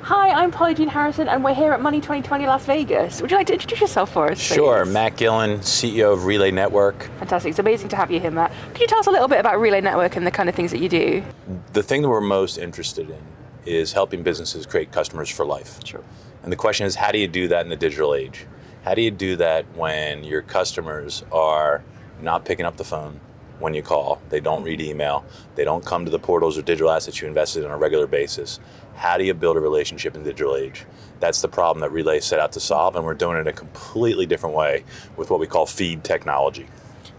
Hi, I'm Polly Jean Harrison, and we're here at Money 2020 Las Vegas. Would you like to introduce yourself for us, please? Sure, Matt Gillin, CEO of Relay Network. Fantastic. It's amazing to have you here, Matt. Could you tell us a little bit about Relay Network and the kind of things that you do? The thing that we're most interested in is helping businesses create customers for life. Sure. And the question is, how do you do that in the digital age? How do you do that when your customers are not picking up the phone when you call, they don't read email, they don't come to the portals or digital assets you invested in on a regular basis? How do you build a relationship in the digital age? That's the problem that Relay set out to solve, and we're doing it in a completely different way with what we call feed technology.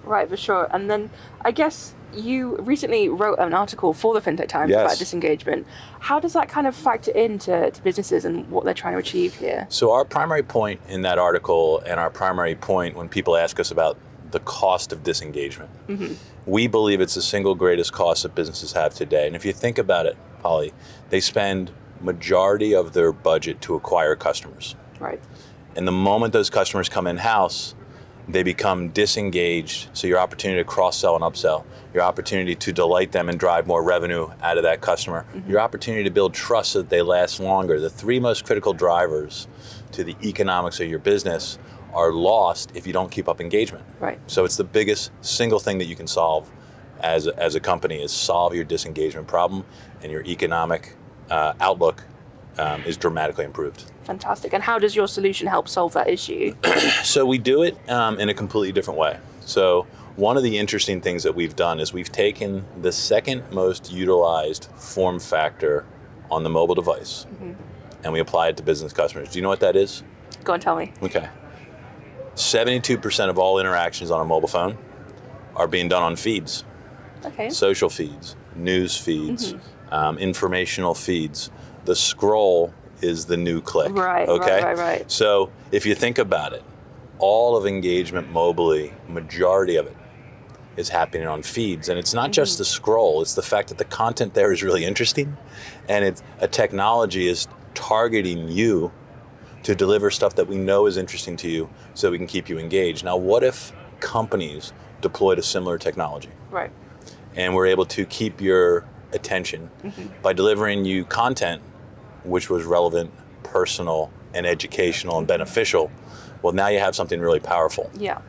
Right, for sure. And then I guess you recently wrote an article for the Fintech Times about disengagement. How does that kind of factor into businesses and what they're trying to achieve here? So our primary point in that article, and our primary point when people ask us about the cost of disengagement, we believe it's the single greatest cost that businesses have today. And if you think about it, Polly, they spend majority of their budget to acquire customers. Right. And the moment those customers come in-house, they become disengaged. So your opportunity to cross-sell and upsell, your opportunity to delight them and drive more revenue out of that customer, your opportunity to build trust so that they last longer. The three most critical drivers to the economics of your business are lost if you don't keep up engagement. Right. So it's the biggest single thing that you can solve as a company is solve your disengagement problem, and your economic outlook is dramatically improved. Fantastic. And how does your solution help solve that issue? So we do it in a completely different way. So one of the interesting things that we've done is we've taken the second most utilized form factor on the mobile device, and we apply it to business customers. Do you know what that is? Go and tell me. Okay. 72% of all interactions on a mobile phone are being done on feeds. Okay. Social feeds, news feeds, informational feeds. The scroll is the new click. Right, okay? right. So if you think about it, all of engagement mobily, majority of it is happening on feeds. And it's not just the scroll, it's the fact that the content there is really interesting, and it's a technology is targeting you to deliver stuff that we know is interesting to you so we can keep you engaged. Now, what if companies deployed a similar technology? Right. And we're able to keep your attention by delivering you content which was relevant, personal, and educational and beneficial. Well, now you have something really powerful. Yeah.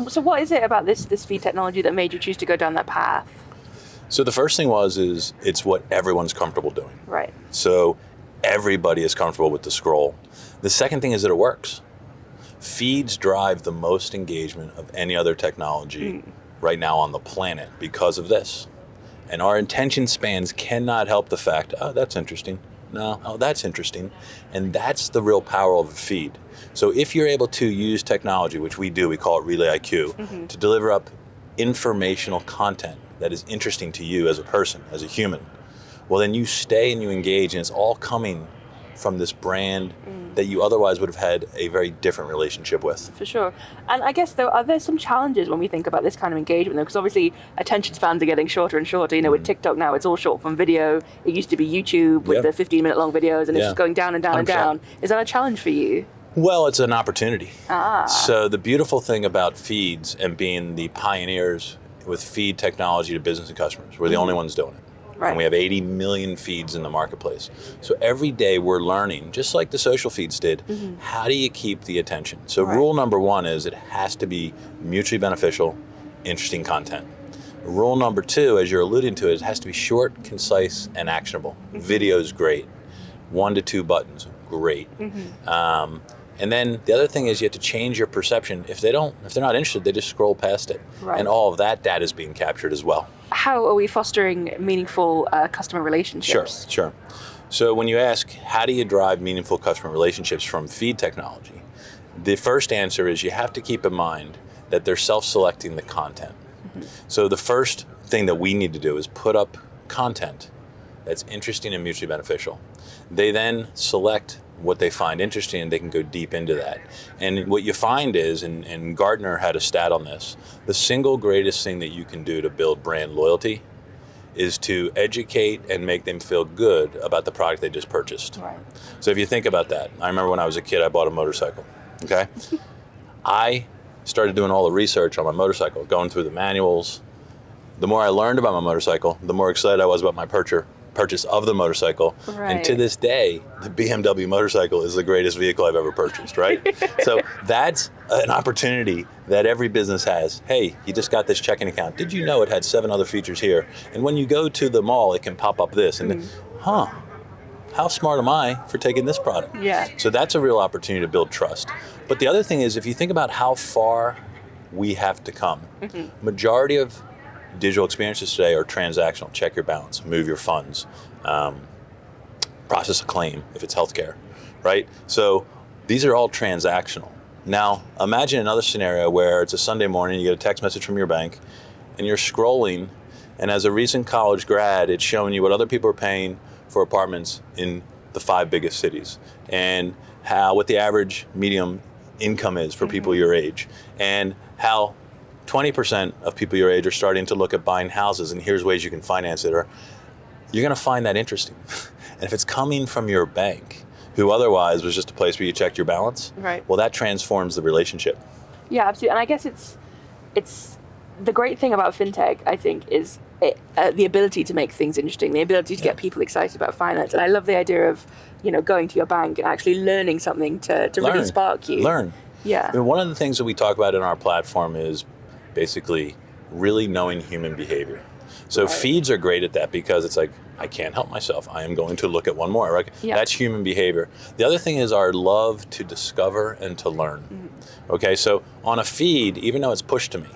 So what is it about this feed technology that made you choose to go down that path? So the first thing is it's what everyone's comfortable doing. Right. So everybody is comfortable with the scroll. The second thing is that it works. Feeds drive the most engagement of any other technology right now on the planet because of this. And our attention spans cannot help the fact, oh, that's interesting. No, oh, that's interesting. And that's the real power of a feed. So if you're able to use technology, which we do, we call it Relay IQ, to deliver up informational content that is interesting to you as a person, as a human, well, then you stay and you engage, and it's all coming from this brand that you otherwise would have had a very different relationship with. For sure. And I guess, though, are there some challenges when we think about this kind of engagement, though? Because obviously attention spans are getting shorter and shorter. You know, with TikTok now, it's all short form video. It used to be YouTube with the 15-minute long videos, and it's just going down and down 100%. And down. Is that a challenge for you? Well, it's an opportunity. So the beautiful thing about feeds and being the pioneers with feed technology to business and customers, we're the only ones doing it. Right. And we have 80 million feeds in the marketplace. So every day we're learning, just like the social feeds did, how do you keep the attention? So rule number one is it has to be mutually beneficial, interesting content. Rule number two, as you're alluding to, it has to be short, concise, and actionable. Video's great. 1 to 2 buttons, great. And then the other thing is you have to change your perception. If they're not interested, they just scroll past it. Right. And all of that data is being captured as well. How are we fostering meaningful customer relationships? Sure. So when you ask, how do you drive meaningful customer relationships from feed technology? The first answer is you have to keep in mind that they're self-selecting the content. So the first thing that we need to do is put up content that's interesting and mutually beneficial. They then select what they find interesting, and they can go deep into that. And what you find is, and Gartner had a stat on this, the single greatest thing that you can do to build brand loyalty is to educate and make them feel good about the product they just purchased. Right. So if you think about that, I remember when I was a kid, I bought a motorcycle, okay? I started doing all the research on my motorcycle, going through the manuals. The more I learned about my motorcycle, the more excited I was about my purchase purchase of the motorcycle. Right. And to this day, the BMW motorcycle is the greatest vehicle I've ever purchased, right? So that's an opportunity that every business has. Hey, you just got this checking account. Did you know it had 7 other features here? And when you go to the mall, it can pop up this. And how smart am I for taking this product? Yeah. So that's a real opportunity to build trust. But the other thing is, if you think about how far we have to come, majority of digital experiences today are transactional. Check your balance, move your funds, process a claim if it's healthcare, right? So these are all transactional. Now, imagine another scenario where it's a Sunday morning, you get a text message from your bank, and you're scrolling, and as a recent college grad, it's showing you what other people are paying for apartments in the 5 biggest cities, and what the average medium income is for people your age, and how 20% of people your age are starting to look at buying houses, and here's ways you can finance it. Or you're going to find that interesting. And if it's coming from your bank, who otherwise was just a place where you checked your balance, right? Well, that transforms the relationship. Yeah, absolutely. And I guess it's the great thing about fintech, I think, is the ability to make things interesting, the ability to get people excited about finance. And I love the idea of, going to your bank and actually learning something to really spark you. Learn. Yeah. And one of the things that we talk about in our platform is basically really knowing human behavior. So feeds are great at that because it's like, I can't help myself. I am going to look at one more. Right? Yeah. That's human behavior. The other thing is our love to discover and to learn. Okay, so on a feed, even though it's pushed to me,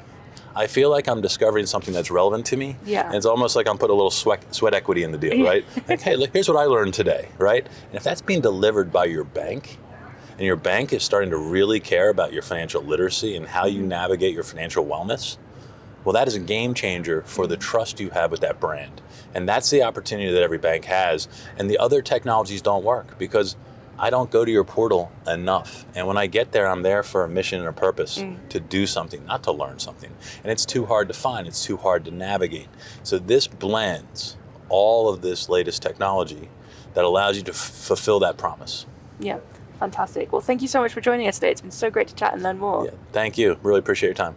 I feel like I'm discovering something that's relevant to me. Yeah. And it's almost like I'm putting a little sweat equity in the deal, right? Like, hey, look, here's what I learned today, right? And if that's being delivered by your bank, and your bank is starting to really care about your financial literacy and how you navigate your financial wellness, well, that is a game changer for the trust you have with that brand. And that's the opportunity that every bank has. And the other technologies don't work because I don't go to your portal enough. And when I get there, I'm there for a mission and a purpose to do something, not to learn something. And it's too hard to find. It's too hard to navigate. So this blends all of this latest technology that allows you to fulfill that promise. Yeah, fantastic. Well, thank you so much for joining us today. It's been so great to chat and learn more. Yeah, thank you. Really appreciate your time.